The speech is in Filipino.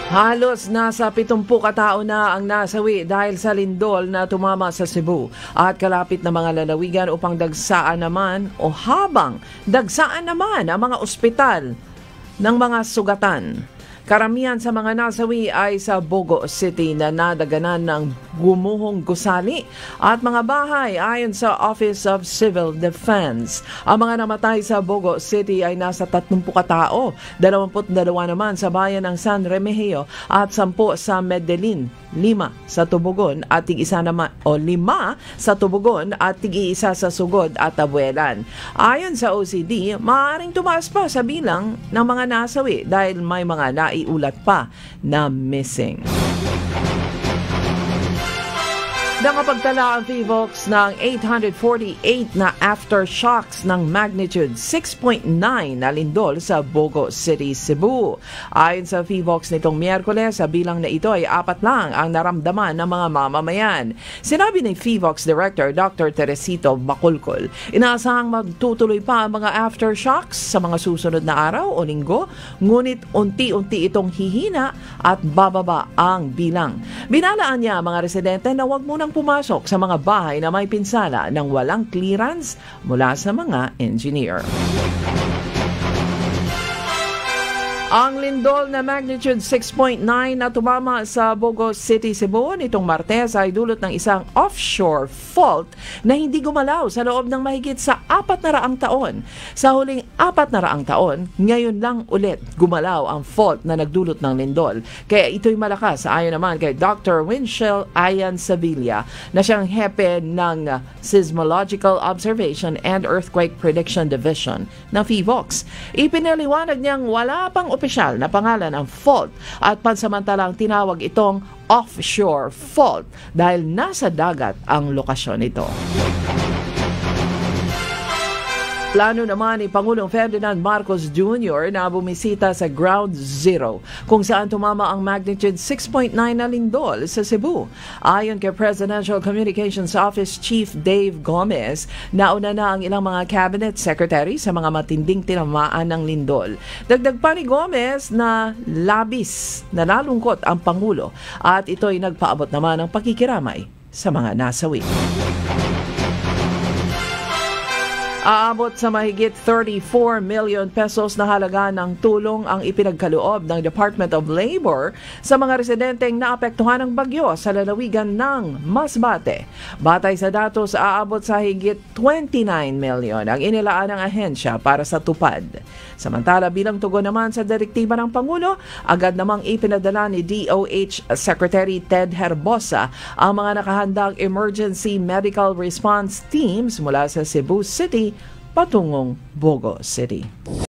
Halos nasa 70 katao na ang nasawi dahil sa lindol na tumama sa Cebu at kalapit na mga lalawigan upang dagsaan naman o habang dagsaan naman ang mga ospital ng mga sugatan. Karamihan sa mga nasawi ay sa Bogo City na nadaganan ng gumuhong gusali at mga bahay ayon sa Office of Civil Defense. Ang mga namatay sa Bogo City ay nasa 30 katao, 22 naman sa bayan ng San Remigio at 10 sa Medellin, 5 sa Tubugon at tig-isa naman o 5 sa Tubugon at tig-isa sa Sugod at Abuelan. Ayon sa OCD, maaaring tumaas pa sa bilang ng mga nasawi dahil may mga naiulat pa na missing. Nakapagtala ang PHIVOLCS ng 848 na aftershocks ng magnitude 6.9 na lindol sa Bogo City, Cebu. Ayon sa PHIVOLCS nitong Miyerkules, sa bilang na ito ay 4 lang ang naramdaman ng mga mamamayan. Sinabi ni PHIVOLCS Director Dr. Teresito Bacolcol, inaasahang magtutuloy pa ang mga aftershocks sa mga susunod na araw o linggo, ngunit unti-unti itong hihina at bababa ang bilang. Binalaan niya ang mga residente na huwag munang pumasok sa mga bahay na may pinsala ng walang clearance mula sa mga engineer. Ang lindol na magnitude 6.9 na tumama sa Bogo City, Cebu nitong Martes ay dulot ng isang offshore fault na hindi gumalaw sa loob ng mahigit sa 400 taon. Sa huling 400 taon, ngayon lang ulit gumalaw ang fault na nagdulot ng lindol. Kaya ito'y malakas ayon naman kay Dr. Winchell Ayan Sevilla na siyang hepe ng Seismological Observation and Earthquake Prediction Division ng PHIVOLCS. Ipinaliwanag niyang wala pang opisyal na pangalan ang fault at pansamantalang tinawag itong offshore fault dahil nasa dagat ang lokasyon nito. Plano naman ni Pangulong Ferdinand Marcos Jr. na bumisita sa Ground Zero kung saan tumama ang magnitude 6.9 na lindol sa Cebu. Ayon kay Presidential Communications Office Chief Dave Gomez, nauna na ang ilang mga cabinet secretary sa mga matinding tinamaan ng lindol. Dagdag pa ni Gomez na labis na nalungkot ang Pangulo at ito'y nagpaabot naman ng pakikiramay sa mga nasawi. Aabot sa mahigit 34 million pesos na halaga ng tulong ang ipinagkaloob ng Department of Labor sa mga residenteng naapektuhan ng bagyo sa lalawigan ng Masbate. Batay sa datos, aabot sa higit 29 million ang inilaan ng ahensya para sa tupad. Samantala, bilang tugon naman sa direktiba ng Pangulo, agad namang ipinadala ni DOH Secretary Ted Herbosa ang mga nakahandang emergency medical response teams mula sa Cebu City patungong Bogo City.